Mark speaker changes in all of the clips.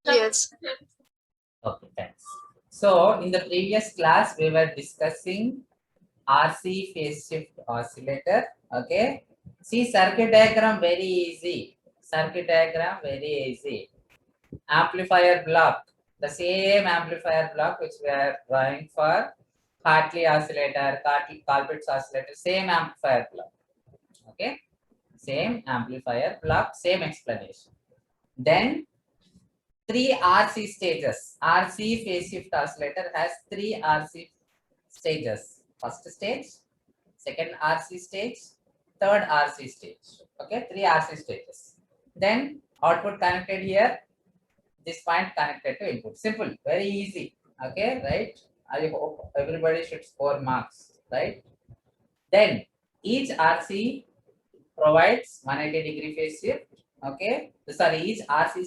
Speaker 1: Yes.
Speaker 2: Okay, thanks. So in the previous class, we were discussing RC phase shift oscillator. Okay. See circuit diagram very easy. Circuit diagram very easy. Amplifier block. The same amplifier block which we are drawing for Hartley oscillator, Colpitts oscillator, same amplifier block. Okay. Same amplifier block, same explanation. Then three RC stages. RC phase shift oscillator has three RC stages. First stage, second RC stage, third RC stage. Okay, three RC stages. Then output connected here, this point connected to input. Simple, very easy. Okay, right? I hope everybody should score marks, right? Then each RC provides 180-degree phase shift. Okay, sorry, each RC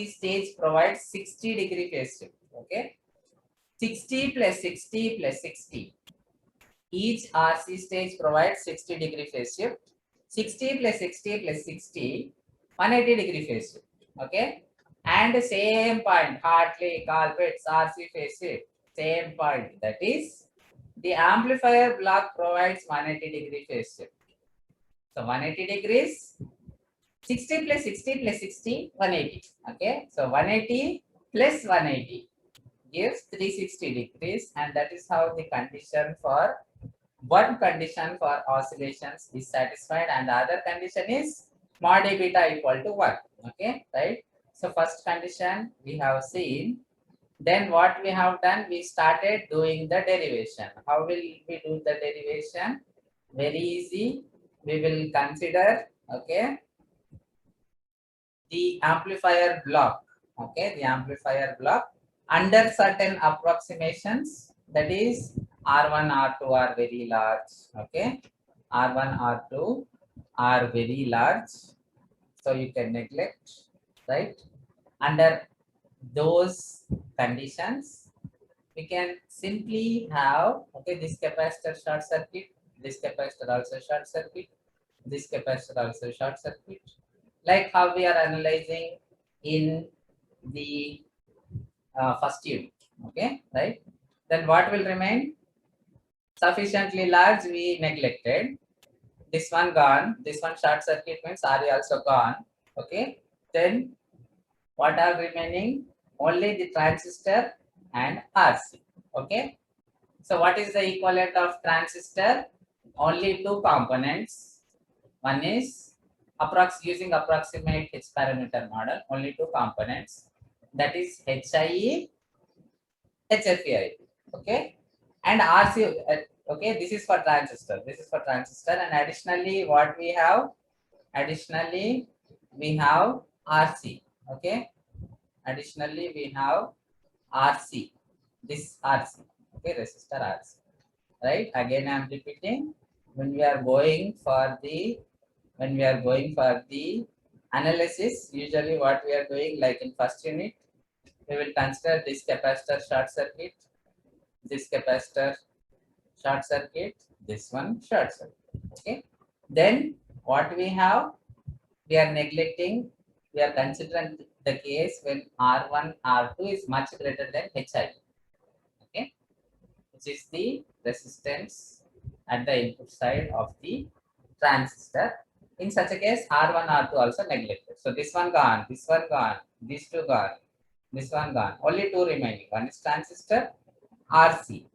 Speaker 2: stage provides 60-degree phase shift. Okay, 60 plus 60 plus 60. Each RC stage provides 60-degree phase shift. 60 plus 60 plus 60, 180-degree phase shift. Okay, and the same point, Hartley, Colpitts, RC phase shift, same point. That is, the amplifier block provides 180-degree phase shift. So 180 degrees, 60 plus 60 plus 60, 180. Okay, so 180 plus 180 gives 360 degrees, and that is how the condition for one condition for oscillations is satisfied, and the other condition is mod A beta equal to 1. Okay, right? So first condition we have seen. Then what we have done, we started doing the derivation. How will we do the derivation? Very easy. We will consider, okay, the amplifier block. Okay, the amplifier block under certain approximations, that is R1, R2 are very large. Okay, R1, R2 are very large, so you can neglect, right? Under those conditions, we can simply have, okay, this capacitor short circuit, this capacitor also short circuit, this capacitor also short circuit, like how we are analyzing in the first unit. Okay, right? Then what will remain? Sufficiently large, we neglected. This one gone, this one short circuit means RE also gone. Okay, then what are remaining? Only the transistor and RC. Okay, so what is the equivalent of transistor? Only two components. One is using approximate H parameter model, only two components. That is HIE, HFEI. Okay, and RC. Okay, this is for transistor. This is for transistor, and additionally, what we have? Additionally, we have RC. Okay, additionally, we have RC. This RC. Okay, resistor RC. Right, again I am repeating, when we are going for the analysis, usually what we are doing, like in first unit, we will consider this capacitor short circuit, this capacitor short circuit, this one short circuit. Okay, then what we have, we are neglecting, we are considering the case when R1, R2 is much greater than HI. Okay, which is the resistance at the input side of the transistor. In such a case, R1, R2 also neglected. So this one gone, these two gone, this one gone. Only two remaining. One is transistor, RC.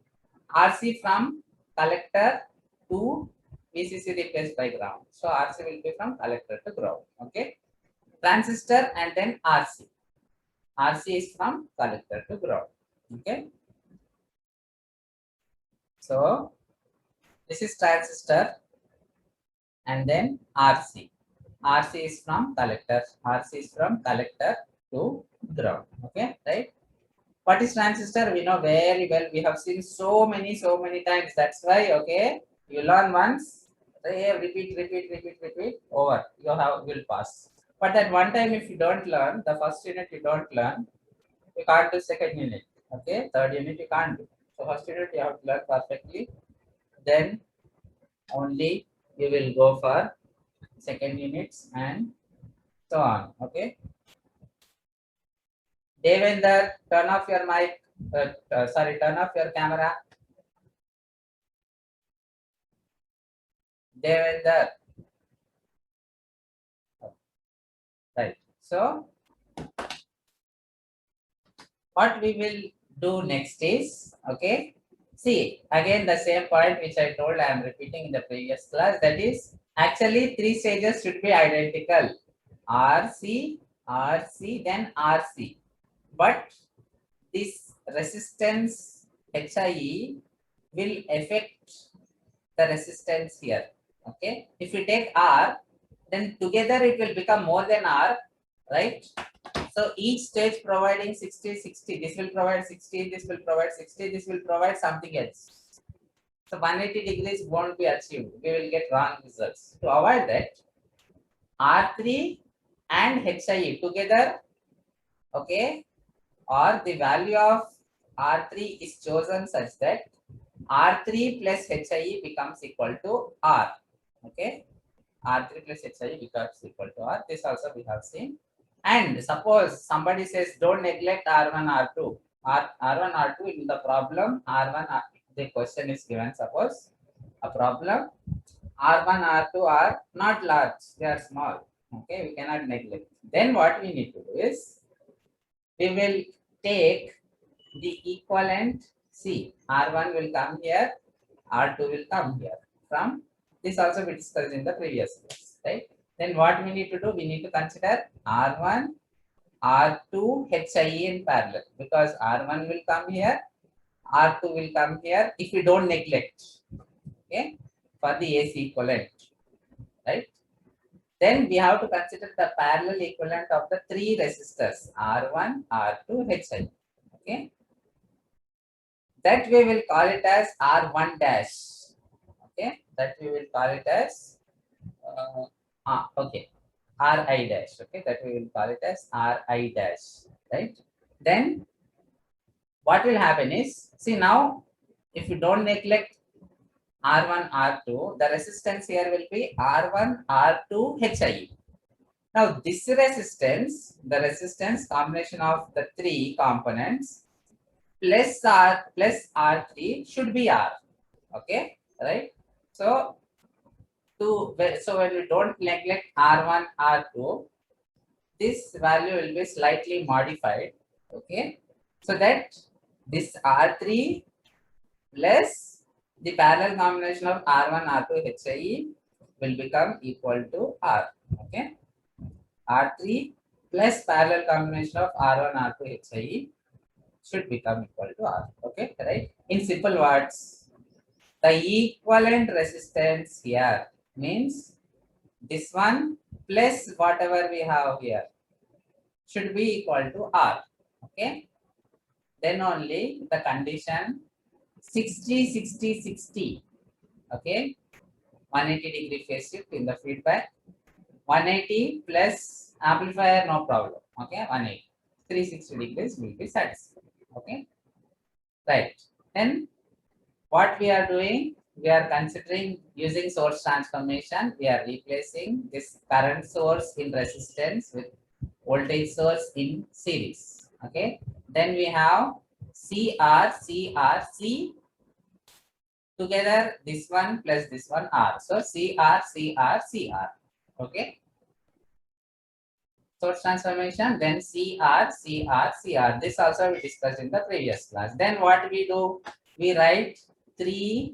Speaker 2: RC from collector to VCC replaced by ground. So RC will be from collector to ground. Okay. Transistor and then RC. RC is from collector to ground. Okay. So this is transistor and then RC. RC is from collector. RC is from collector to ground. Okay, right? What is transistor? We know very well. We have seen so many times. That's why, okay, you learn once, repeat, over. Will pass. But at one time, if you don't learn, the first unit you don't learn, you can't do second unit. Okay, third unit you can't do. So first unit you have to learn perfectly. Then only you will go for second units and so on. Okay, Devender, turn off your mic. Turn off your camera. Devender. Right. So, what we will do next is, okay, see, again the same point which I told, I am repeating in the previous class, that is, actually 3 stages should be identical. RC, RC, then RC. But this resistance HIE will affect the resistance here. Okay, if we take R, then together it will become more than R, right? So each stage providing 60, 60, this will provide 60, this will provide 60, this will provide something else. So 180 degrees won't be achieved. We will get wrong results. To avoid that, R3 and HIE together, okay, or the value of R3 is chosen such that R3 plus HIE becomes equal to R. Okay, R3 plus HIE becomes equal to R. This also we have seen. And suppose somebody says don't neglect R1, R2. R1, R2 in the problem, R1, the question is given, suppose a problem, R1, R2 are not large, they are small. Okay, we cannot neglect. Then what we need to do is, we will take the equivalent. See, R1 will come here, R2 will come here. From this also we discussed in the previous class, right? Then what we need to do, we need to consider R1, R2, HIE in parallel, because R1 will come here, R2 will come here if we don't neglect, okay, for the AC equivalent, right? Then we have to consider the parallel equivalent of the 3 resistors, R1, R2, HIE, okay? That we will call it as R1 dash, okay? That we will call it as, okay, Ri dash, okay? That we will call it as Ri dash, right? Then what will happen is, see now, if you don't neglect R1, R2, the resistance here will be R1, R2, HIE. Now this resistance, the resistance combination of the 3 components plus R plus R3 should be R. Okay, right? So when we don't neglect R1, R2, this value will be slightly modified. Okay, so that this R3 plus the parallel combination of R1, R2, HIE will become equal to R. Okay, R3 plus parallel combination of R1, R2, HIE should become equal to R. Okay, right? In simple words, the equivalent resistance here means this one plus whatever we have here should be equal to R. Okay, then only the condition 60, 60, 60. Okay, 180-degree phase shift in the feedback. 180 plus amplifier, no problem. Okay, 180. 360 degrees will be satisfied. Okay, right. Then what we are doing, we are considering using source transformation. We are replacing this current source in resistance with voltage source in series. Okay, then we have CR, CR, C together, this one plus this one R. So CR, CR, CR. Okay, source transformation, then CR, CR, CR. This also we discussed in the previous class. Then what we do, we write 3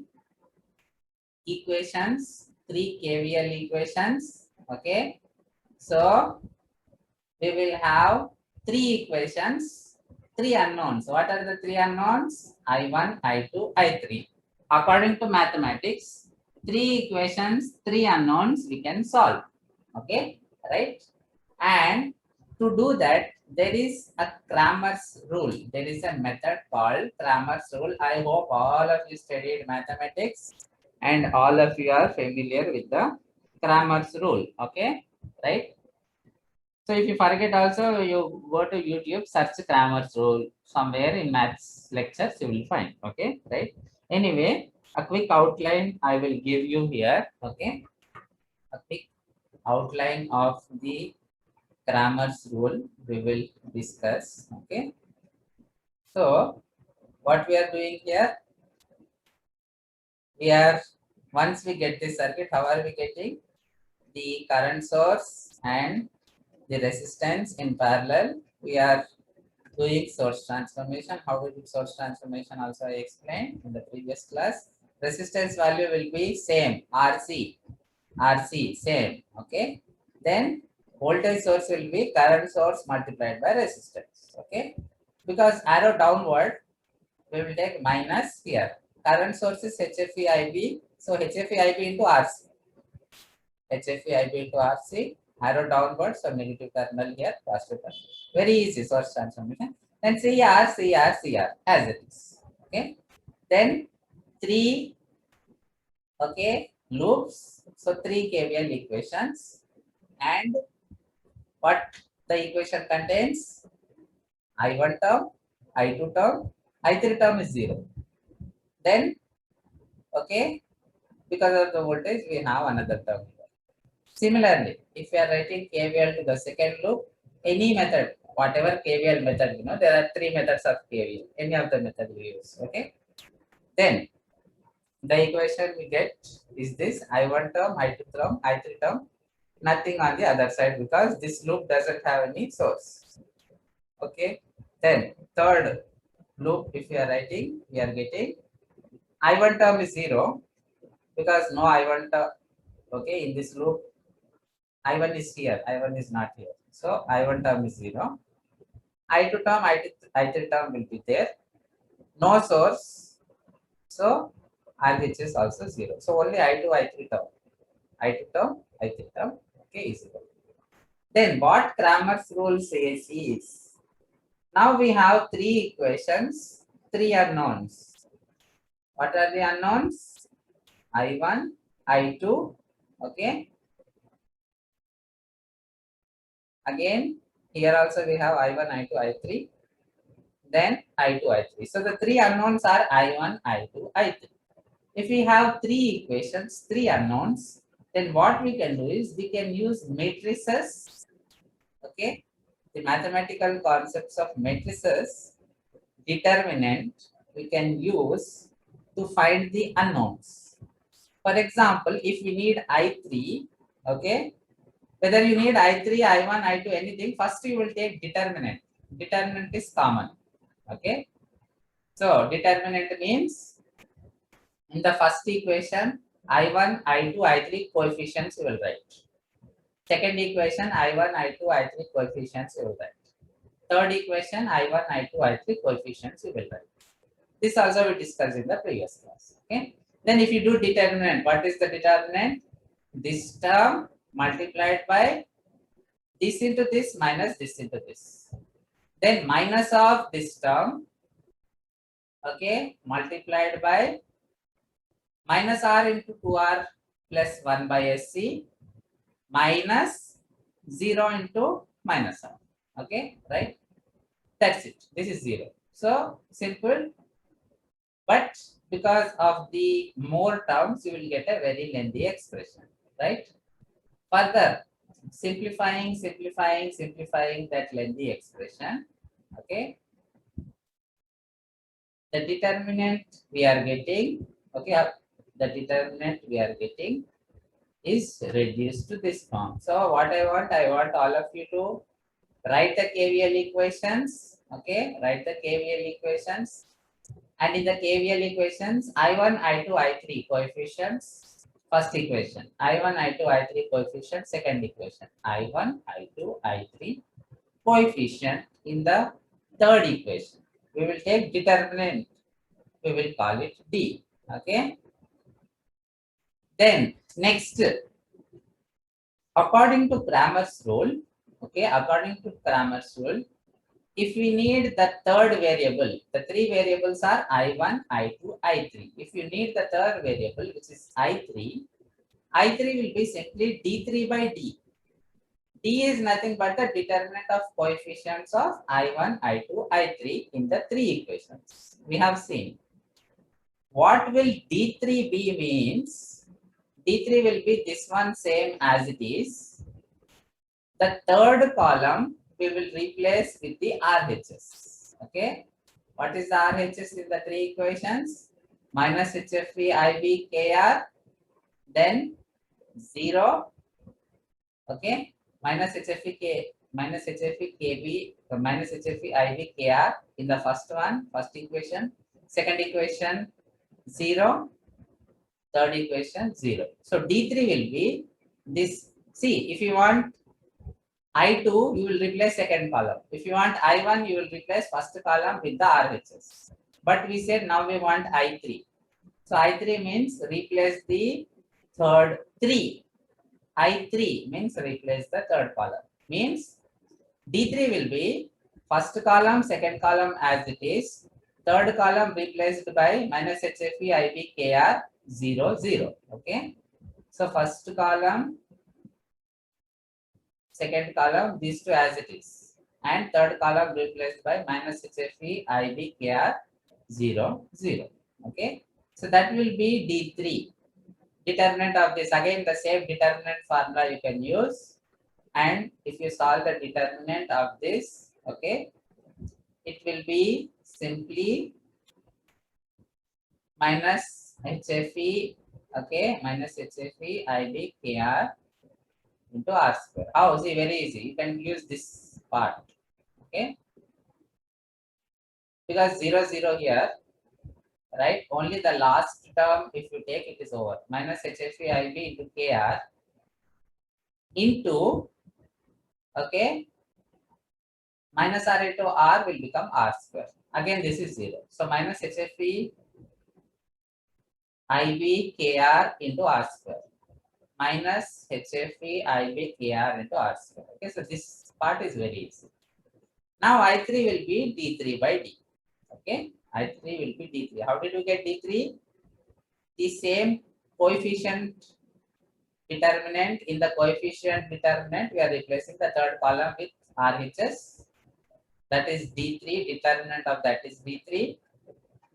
Speaker 2: equations, 3 KVL equations. Okay, so we will have 3 equations, 3 unknowns. What are the 3 unknowns? I1, I2, I3. According to mathematics, 3 equations, 3 unknowns we can solve. Okay, right? And to do that, there is a Cramer's rule. There is a method called Cramer's rule. I hope all of you studied mathematics and all of you are familiar with the Cramer's rule. Okay, right? So if you forget also, you go to YouTube, search Cramer's rule. Somewhere in maths lectures you will find. Okay, right? Anyway, a quick outline I will give you here. Okay, a quick outline of the Cramer's rule we will discuss. Okay. So what we are doing here, we are, once we get this circuit, how are we getting the current source and the resistance in parallel? We are doing source transformation. How we do source transformation also I explained in the previous class. Resistance value will be same, RC same. Okay. Then voltage source will be current source multiplied by resistance. Okay. Because arrow downward, we will take minus here. Current source is HFE-IB. So HFE-IB into RC. HFE-IB into RC. Arrow downward. So negative terminal here, positive terminal. Very easy source transformation. Then CR as it is. Okay. Then 3, okay, loops. So 3 KVL equations. And what the equation contains? I1 term, I2 term, I3 term is 0. Then, okay, because of the voltage, we have another term here. Similarly, if you are writing KVL to the second loop, any method, whatever KVL method, there are 3 methods of KVL, any of the method we use, okay. Then, the equation we get is this I1 term, I2 term, I3 term, nothing on the other side because this loop doesn't have any source, okay. Then, third loop, if you are writing, we are getting I1 term is 0 because no I1 term, okay, in this loop, I1 is here, I1 is not here. So I1 term is 0. I2 term, I3 term will be there. No source. So RHS is also 0. So only I2, I3 term. I2 term, I3 term, okay, is 0. Then what Cramer's rule says is, now we have 3 equations, 3 unknowns. What are the unknowns? I1, I2, okay. Again, here also we have I1, I2, I3, then I2, I3. So the 3 unknowns are I1, I2, I3. If we have 3 equations, 3 unknowns, then what we can do is we can use matrices, okay. The mathematical concepts of matrices, determinant, we can use to find the unknowns. For example, if we need I3, okay, whether you need I3, I1, I2, anything, first you will take determinant. Determinant is common, okay. So determinant means in the first equation, I1, I2, I3 coefficients you will write. Second equation, I1, I2, I3 coefficients you will write. Third equation, I1, I2, I3 coefficients you will write. This also we discussed in the previous class. Okay. Then if you do determinant, what is the determinant? This term multiplied by this into this minus this into this. Then minus of this term, okay, multiplied by minus r into 2r plus 1 by SC minus 0 into minus r. Okay, right? That's it. This is 0. So simple. But because of the more terms, you will get a very lengthy expression, right? Further, simplifying that lengthy expression, okay? The determinant we are getting, okay, the determinant we are getting is reduced to this form. So what I want all of you to write the KVL equations, okay? Write the KVL equations. And in the KVL equations, I1, I2, I3 coefficients, first equation, I1, I2, I3 coefficient, second equation, I1, I2, I3 coefficient in the third equation. We will take determinant, we will call it D, okay? Then next, according to Cramer's rule, okay, according to Cramer's rule, if we need the third variable, the 3 variables are I1, I2, I3. If you need the third variable, which is I3 will be simply D3 by D. D is nothing but the determinant of coefficients of I1, I2, I3 in the 3 equations. We have seen. What will D3 be means? D3 will be this one same as it is. The third column we will replace with the RHS. Okay. What is the RHS in the three equations? Minus HFE IB KR, then 0. Okay. Minus HFE K minus HFE KB minus HFE IB KR in the first one, first equation. Second equation 0. Third equation 0. So D3 will be this. See, if you want I2, you will replace second column. If you want I1, you will replace first column with the RHS. But we said now we want I3. So I3 means replace the third 3. I3 means replace the third column. Means D3 will be first column, second column as it is. Third column replaced by minus HFE IB KR 0 0. Okay. So first column, second column, these two as it is. And third column replaced by minus HFE IB KR 0 0. Okay. So that will be D3. Determinant of this, again the same determinant formula you can use. And if you solve the determinant of this, okay, it will be simply minus HFE, okay, minus HFE IB KR into R square. How? See, very easy. You can use this part, okay, because 0 0 here, right? Only the last term, if you take it, is over. Minus HFE IB into KR into, okay, minus R into R will become R square. Again, this is 0. So minus HFE IB KR into R square minus HFE IB KR into R square. Okay, so this part is very easy. Now I3 will be D3 by D. Okay, I3 will be D3. How did you get D3? The same coefficient determinant. In the coefficient determinant, we are replacing the third column with RHS. That is D3. Determinant of that is D3.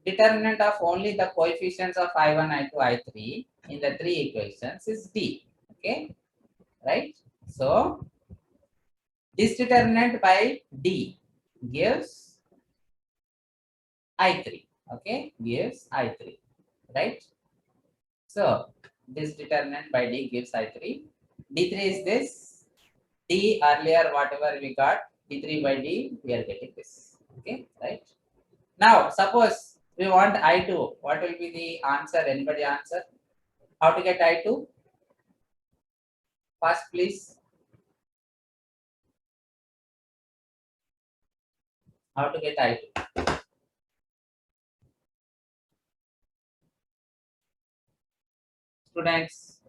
Speaker 2: Determinant of only the coefficients of I1, I2, I3 in the three equations is D. Okay, right? So this determinant by D gives I3. Okay, gives I3, right? So this determinant by D gives I3. D3 is this. D earlier whatever we got, D3 by D, we are getting this. Okay, right? Now suppose we want I2. What will be the answer? Anybody answer? How to get I2? First, please. How to get I2? Students,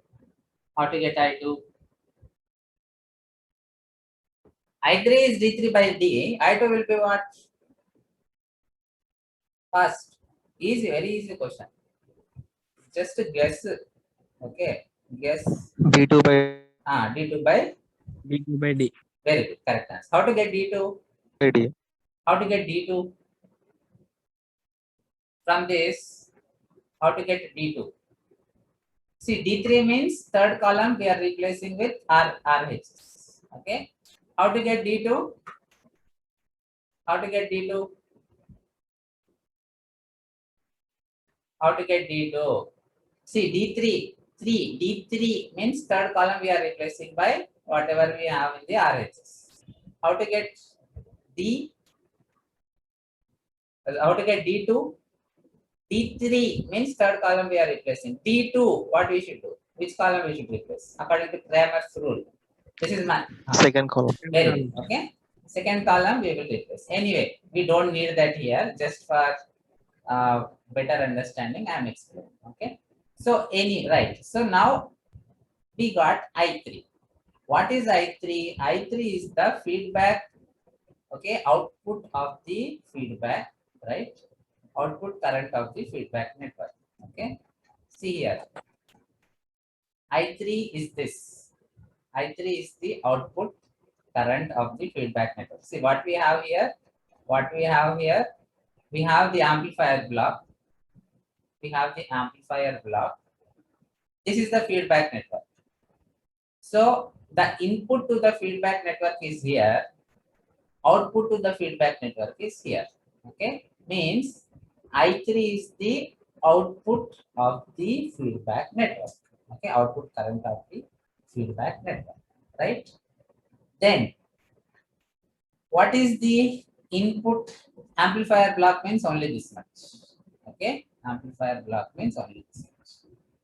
Speaker 2: how to get I2? I3 is D3 by D. I2 will be what? First. Easy, very easy question. Just a guess. Okay. Guess.
Speaker 1: D2 by
Speaker 2: D2 by?
Speaker 1: D2 by D.
Speaker 2: Very good. Correct answer. How to get D2?
Speaker 1: By D.
Speaker 2: How to get D2? From this, how to get D2? See, D3 means third column we are replacing with RHS. Okay. How to get D2? How to get D2? How to get D2? See, D3. D3 means third column we are replacing by whatever we have in the RHS. How to get D? How to get D2? D3 means third column we are replacing. D2, what we should do? Which column we should replace? According to Cramer's rule. This is my
Speaker 1: Second column.
Speaker 2: very good. Okay. Second column we will replace. Anyway, we don't need that here. Just for better understanding, I am explaining. Okay. So right. So now we got I3. What is I3? I3 is the feedback. Okay, output of the feedback, right? Output current of the feedback network. Okay, see here. I3 is this. I3 is the output current of the feedback network. See what we have here. What we have here. We have the amplifier block. We have the amplifier block. This is the feedback network. So the input to the feedback network is here, output to the feedback network is here. Okay, means I3 is the output of the feedback network. Okay, output current of the feedback network, right? Then what is the input? Amplifier block means only this much. Okay, amplifier block means only this much.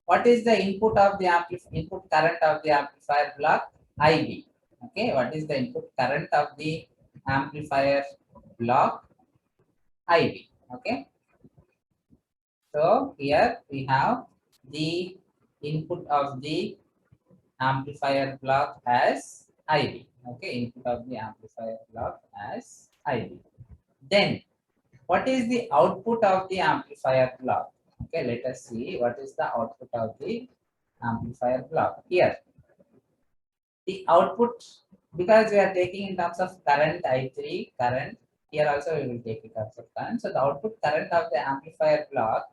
Speaker 2: What is the input of the input current of the amplifier block? IB. Okay, what is the input current of the amplifier block? IB. Okay, so here we have the input of the amplifier block as IB. Okay, input of the amplifier block as IB. Then what is the output of the amplifier block? Okay, let us see what is the output of the amplifier block. Here, the output, because we are taking in terms of current I3, current, here also we will take in terms of current. So the output current of the amplifier block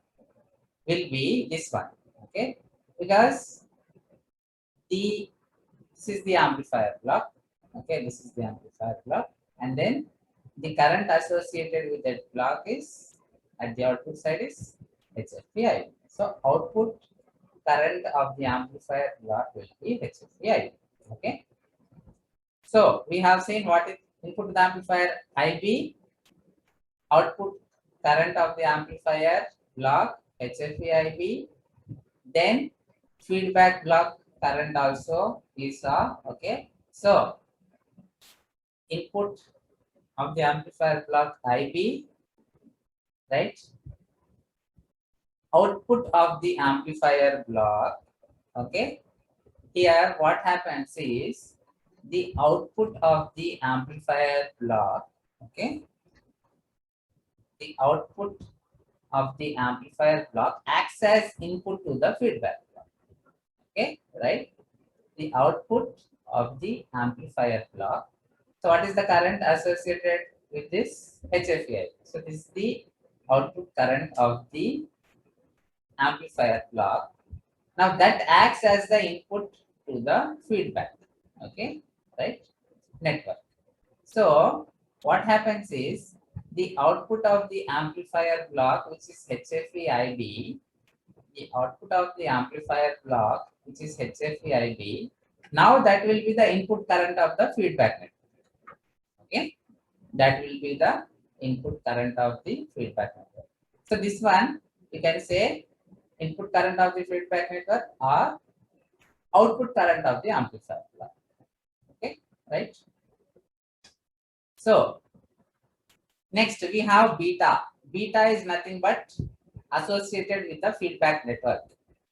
Speaker 2: will be this one. Okay, because this is the amplifier block. Okay, this is the amplifier block, and then the current associated with that block is at the output side is HFPI. So output current of the amplifier block will be HFPI. Okay. So we have seen what is input to the amplifier IB, output current of the amplifier block HFPIB, then feedback block current also is okay. So input of the amplifier block IB, right? Output of the amplifier block, okay. Here what happens is the output of the amplifier block, okay. The output of the amplifier block acts as input to the feedback block, okay, right? The output of the amplifier block. So what is the current associated with this HFI? So this is the output current of the amplifier block. Now that acts as the input to the feedback, okay, right, network. So what happens is the output of the amplifier block, which is HFE-IB, the output of the amplifier block, which is HFE-IB, now that will be the input current of the feedback network. Okay, that will be the input current of the feedback network. So this one we can say input current of the feedback network or output current of the amplifier block. Okay, right? So next we have beta. Beta is nothing but associated with the feedback network.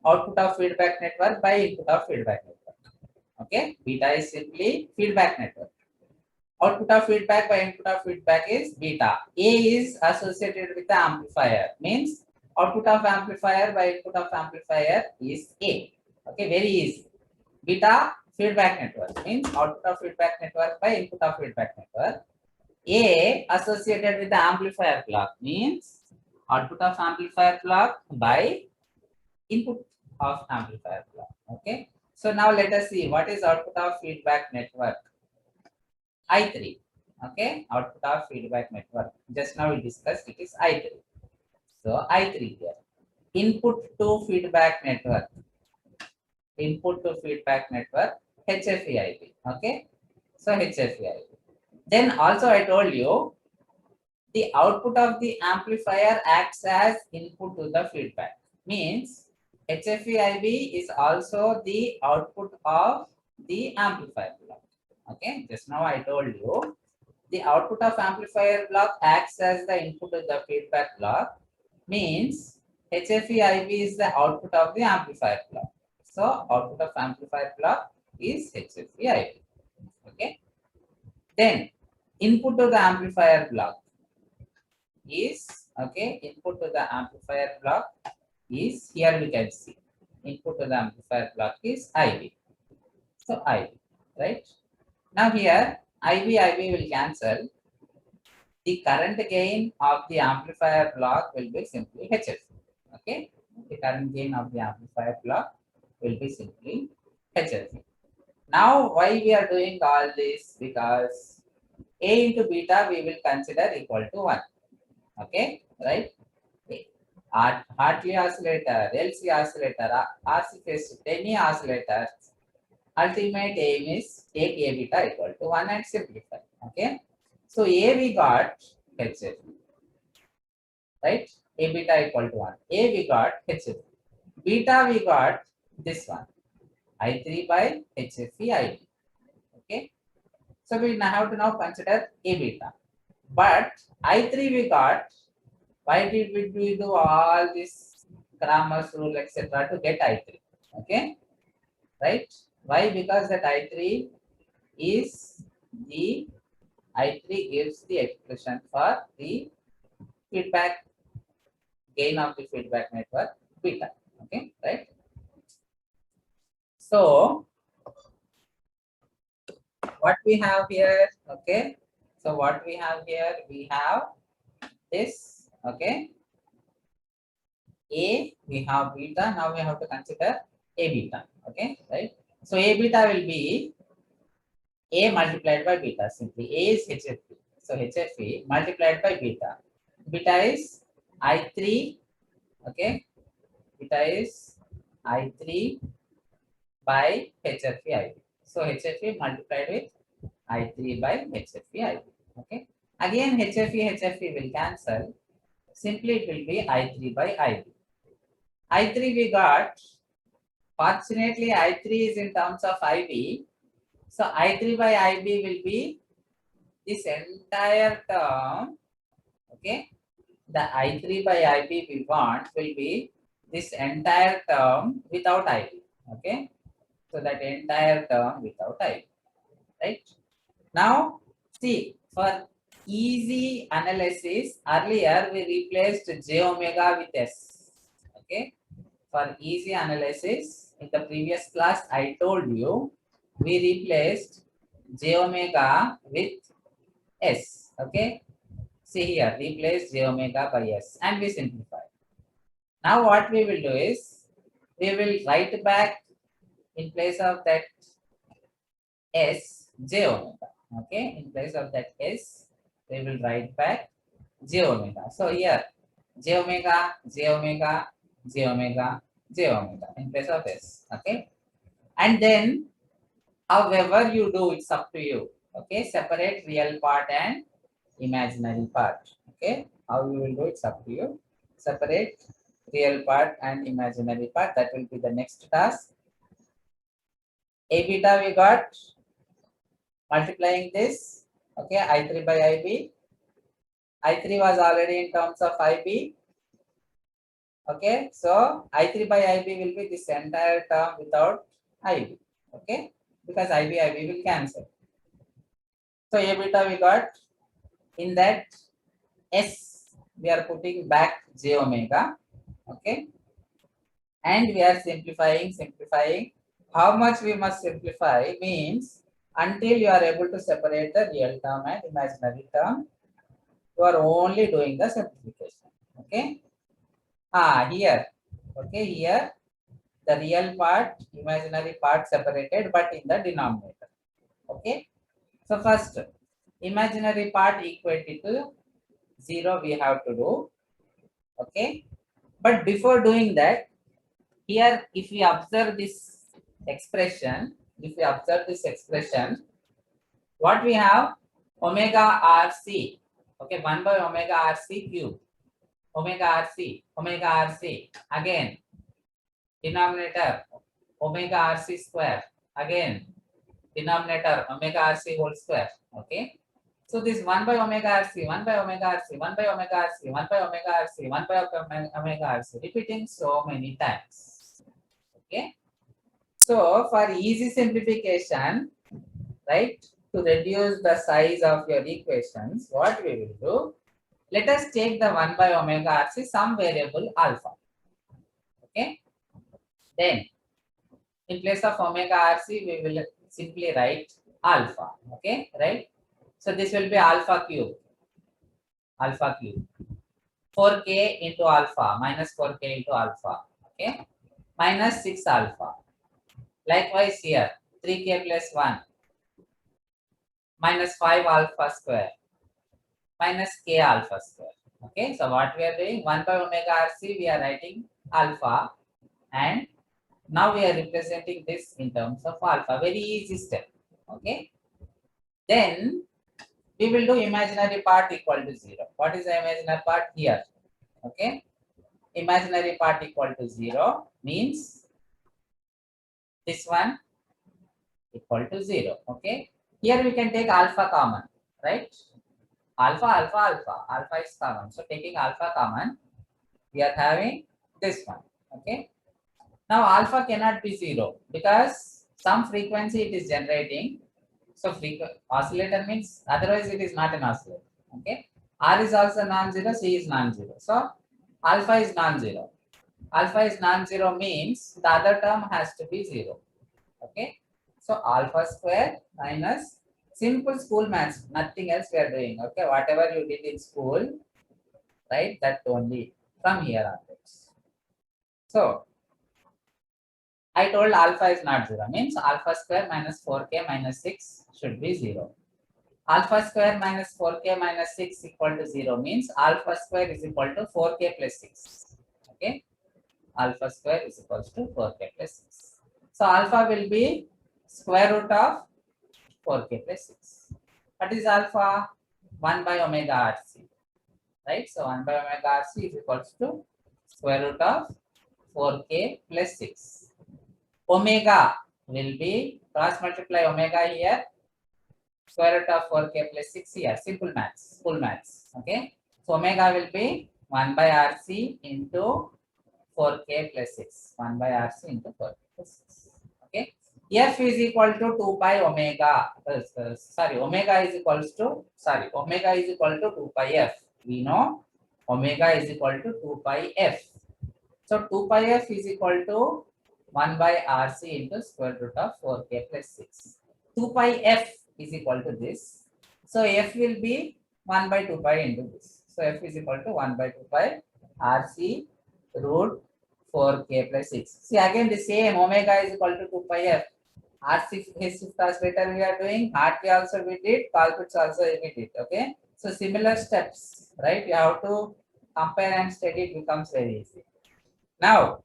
Speaker 2: Output of feedback network by input of feedback network. Okay, beta is simply feedback network. Output of feedback by input of feedback is beta. A is associated with the amplifier, means output of amplifier by input of amplifier is A. Okay, very easy. Beta feedback network means output of feedback network by input of feedback network. A associated with the amplifier block means output of amplifier block by input of amplifier block. Okay. So now let us see what is output of feedback network. I3. Okay. Output of feedback network. Just now we discussed it is I3. So I3 here. Input to feedback network. Input to feedback network HFEIB. Okay. So HFEIB. Then also I told you the output of the amplifier acts as input to the feedback. Means HFEIB is also the output of the amplifier block. Okay, just now I told you the output of amplifier block acts as the input to the feedback block. Means HFEIB is the output of the amplifier block. So output of amplifier block is HFEIB. Okay. Then input to the amplifier block is, okay, input to the amplifier block is, here we can see input to the amplifier block is IB. So IB, right? Now here IB will cancel. The current gain of the amplifier block will be simply HF. Okay, the current gain of the amplifier block will be simply HF. Now, why we are doing all this? Because A into beta we will consider equal to 1. Okay, right? Okay. Hartley oscillator, LC oscillator, RC phase shift, any oscillator, ultimate aim is take A beta equal to 1 and simplify. Okay. So A we got HF, right? A beta equal to 1. A we got HF. Beta we got this one. I3 by HFE IB. Okay. So we now have to now consider A beta. But I3 we got, why did we do all this Cramer's rule, etc. to get I3? Okay. Right? Why? Because that I3 is the I3 gives the expression for the feedback gain of the feedback network beta. Okay, right? So what we have here, okay? So what we have here, we have this, okay? A, we have beta, now we have to consider A beta, okay, right? So A beta will be A multiplied by beta, simply A is HFE. So HFE multiplied by beta. Beta is I3, okay? Beta is I3 by HFE IB. So HFE multiplied with I3 by HFE IB. Okay. Again HFE will cancel. Simply it will be I3 by IB. I3 we got. Fortunately I3 is in terms of IB. So I3 by IB will be this entire term. Okay. The I3 by IB we want will be this entire term without IB. Okay. So that entire term without I, right? Now, see, for easy analysis, earlier we replaced j omega with s. Okay, for easy analysis, in the previous class, I told you we replaced j omega with s. Okay, see here, replace j omega by s, and we simplify. Now, what we will do is we will write back in place of that s j omega. Okay, in place of that s, we will write back j omega. So here j omega, j omega, j omega, j omega in place of s. Okay, and then however you do, it's up to you. Okay, separate real part and imaginary part. Okay, how you will do, it's up to you. Separate real part and imaginary part. That will be the next task. A beta we got, multiplying this, okay, I3 by IB. I3 was already in terms of IB. Okay, so I3 by IB will be this entire term without IB. Okay, because IB will cancel. So A beta we got, in that S we are putting back j omega. Okay, and we are simplifying. How much we must simplify means until you are able to separate the real term and imaginary term, you are only doing the simplification. Okay. Here. Okay, here the real part, imaginary part separated, but in the denominator. Okay. So first, imaginary part equated to 0 we have to do. Okay. But before doing that, here if we observe this expression, what we have? Omega RC. Okay, 1 by omega RC cube. Omega RC. Again, denominator omega RC square. Again, denominator omega RC whole square. Okay. So this 1 by omega RC, 1 by omega RC, 1 by omega RC, 1 by omega RC, 1 by omega RC, repeating so many times. Okay. So for easy simplification, right, to reduce the size of your equations, what we will do, let us take the 1 by omega RC, some variable alpha. Okay. Then in place of omega RC, we will simply write alpha. Okay, right? So this will be alpha cube. 4k into alpha minus 4k into alpha. Okay, minus 6 alpha. Likewise here, 3k plus 1 minus 5 alpha square minus k alpha square. Okay, so what we are doing, 1 by omega RC, we are writing alpha, and now we are representing this in terms of alpha. Very easy step. Okay, then we will do imaginary part equal to 0. What is the imaginary part here? Okay, imaginary part equal to 0 means this one equal to 0. Okay, here we can take alpha common, right? Alpha, alpha, alpha. Alpha is common. So taking alpha common, we are having this one. Okay. Now alpha cannot be 0 because some frequency it is generating. So oscillator means otherwise it is not an oscillator. Okay. R is also non-zero, C is non-zero. So alpha is non-zero. Alpha is non-zero means the other term has to be 0. Okay. So alpha square minus simple school maths, nothing else we are doing. Okay. Whatever you did in school, right? That only from here onwards. So I told alpha is not 0 means alpha square minus 4k minus 6 should be 0. Alpha square minus 4k minus 6 equal to 0 means alpha square is equal to 4k plus 6. Okay. Alpha square is equal to 4k plus 6. So alpha will be square root of 4k plus 6. What is alpha? 1 by omega RC. Right? So 1 by omega RC is equal to square root of 4k plus 6. Omega will be cross multiply omega here, square root of 4k plus 6 here. Simple maths, full maths. Okay. So omega will be 1 by RC into 4k plus 6. 1 by RC into 4k plus 6. Okay. F is equal to 2 pi omega. Omega is equals to, omega is equal to 2 pi f. We know omega is equal to 2 pi f. So 2 pi f is equal to 1 by RC into square root of 4k plus 6. 2 pi f is equal to this. So f will be 1 by 2 pi into this. So f is equal to 1 by 2 pi RC root 4k plus 6. See again the same, omega is equal to 2 pi f. RC phase shift oscillator we are doing, RT also we did, Colpitts also we did. Okay. So similar steps, right? You have to compare and study, it becomes very easy. Now,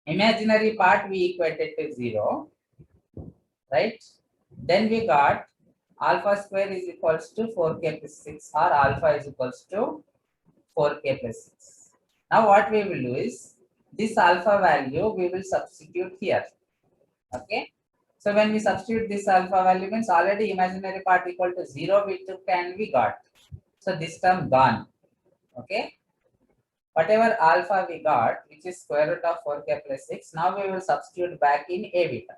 Speaker 2: imaginary part we equated to 0, right? Then we got alpha square is equals to 4k plus 6 or alpha is equals to 4k plus 6. Now what we will do is this alpha value we will substitute here. Okay. So when we substitute this alpha value means already imaginary part equal to 0 we took and we got. So this term gone. Okay. Whatever alpha we got, which is square root of 4k plus 6, now we will substitute back in a beta.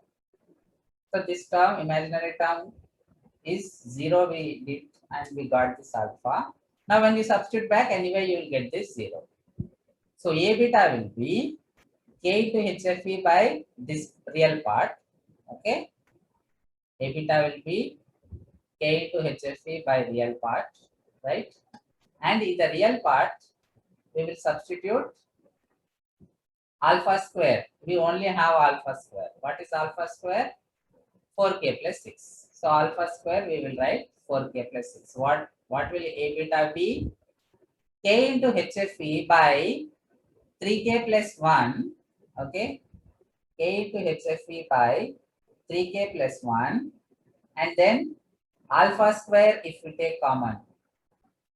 Speaker 2: So this term, imaginary term is 0 we did and we got this alpha. Now when you substitute back, anyway you will get this 0. So a beta will be k into HFE by this real part. Okay. A beta will be k into HFE by real part, right? And in the real part, we will substitute alpha square. We only have alpha square. What is alpha square? 4k plus 6. So alpha square we will write 4k plus 6. What will a beta be? K into HFE by 3k plus 1. Okay. K into HFE by 3k plus 1. And then alpha square if we take common.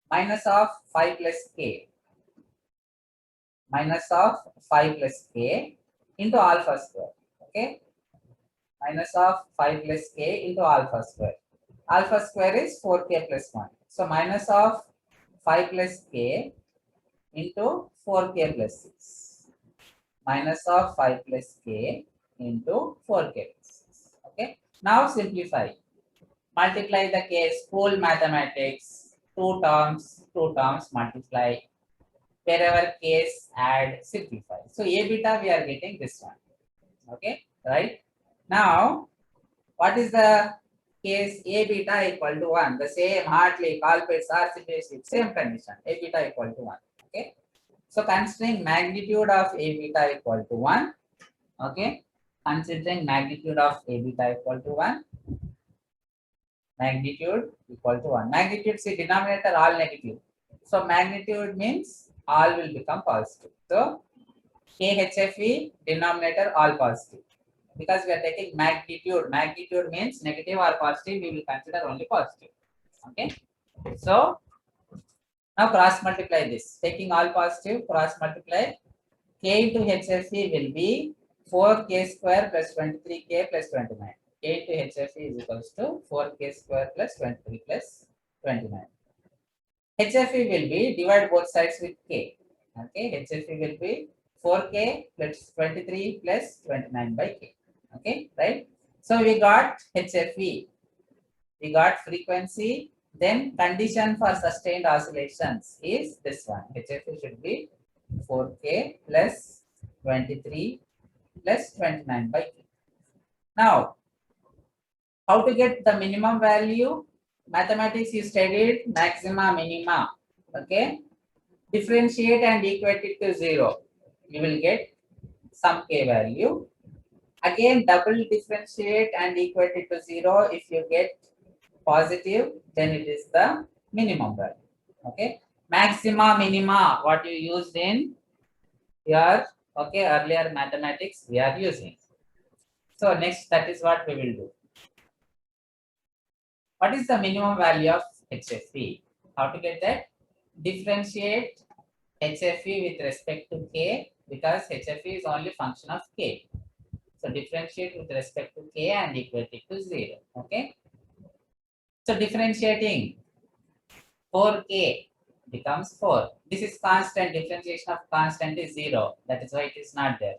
Speaker 2: Minus of 5 plus k. Minus of 5 plus k into alpha square. Okay. Minus of 5 plus k into alpha square. Alpha square is 4k plus 1. So minus of 5 plus k into 4k plus 6. Minus of 5 plus k into 4k plus 6. Okay. Now simplify. Multiply the k, school mathematics. Two terms multiply. Wherever case add, simplify. So a beta we are getting this one. Okay. Right. Now, what is the case? A beta equal to 1. The same Hartley, Colpitts, RC phase shift, same condition. A beta equal to 1. Okay. So considering magnitude of a beta equal to 1. Okay. considering magnitude of A beta equal to 1. Magnitude equal to 1. Magnitude, see, denominator all negative. So magnitude means all will become positive. So KHFE, denominator all positive. Because we are taking magnitude. Magnitude means negative or positive, we will consider only positive. Okay. So now cross multiply this. Taking all positive, cross multiply. K into HFE will be 4k square plus 23k plus 29. K into HFE is equals to 4k square plus 23 plus 29. HFE will be divide both sides with k. Okay, HFE will be 4k plus 23 plus 29 by k. Okay, right? So we got HFE, we got frequency, then condition for sustained oscillations is this one. HFE should be 4k plus 23 plus 29 by k. Now, how to get the minimum value? Mathematics you studied maxima, minima. Okay, differentiate and equate it to 0. You will get some k value. Again, double differentiate and equate it to 0. If you get positive, then it is the minimum value. Okay, maxima, minima, what you used in your earlier mathematics we are using. So next, that is what we will do. What is the minimum value of HFE? How to get that? Differentiate HFE with respect to k, because HFE is only function of k. So differentiate with respect to k and equate it to 0. Okay. So differentiating 4k becomes 4. This is constant. Differentiation of constant is 0. That is why it is not there.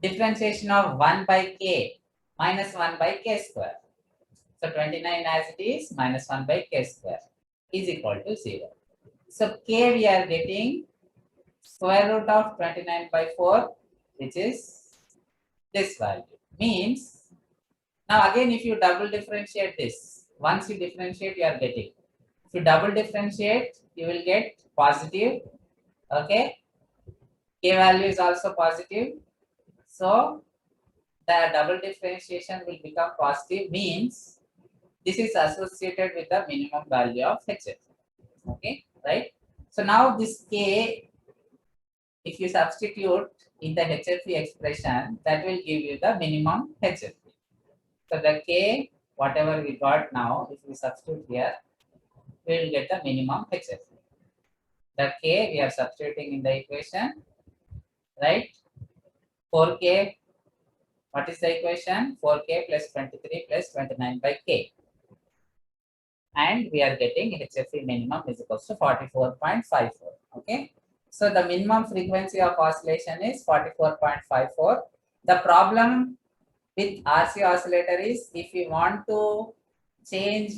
Speaker 2: Differentiation of 1 by k minus 1 by k square. So 29 as it is minus 1 by k square is equal to 0. So k we are getting square root of 29 by 4, which is this value. Means, now again if you double differentiate this, once you differentiate you are getting. If you double differentiate, you will get positive. Okay. K value is also positive. So the double differentiation will become positive, means this is associated with the minimum value of HF. Okay, right? So now this K, if you substitute in the HFE expression, that will give you the minimum HFE. So the K, whatever we got now, if we substitute here, we will get the minimum HFE. The K we are substituting in the equation, right? 4K, what is the equation? 4K plus 23 plus 29 by K. And we are getting HFE minimum is equals to 44.54. Okay. So the minimum frequency of oscillation is 44.54. The problem with RC oscillator is, if we want to change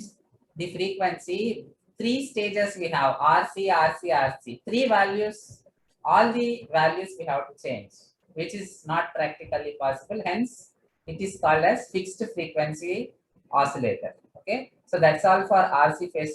Speaker 2: the frequency, 3 stages we have: RC, RC, RC. 3 values, all the values we have to change, which is not practically possible. Hence, it is called as fixed frequency oscillator. Okay. So that's all for RC phase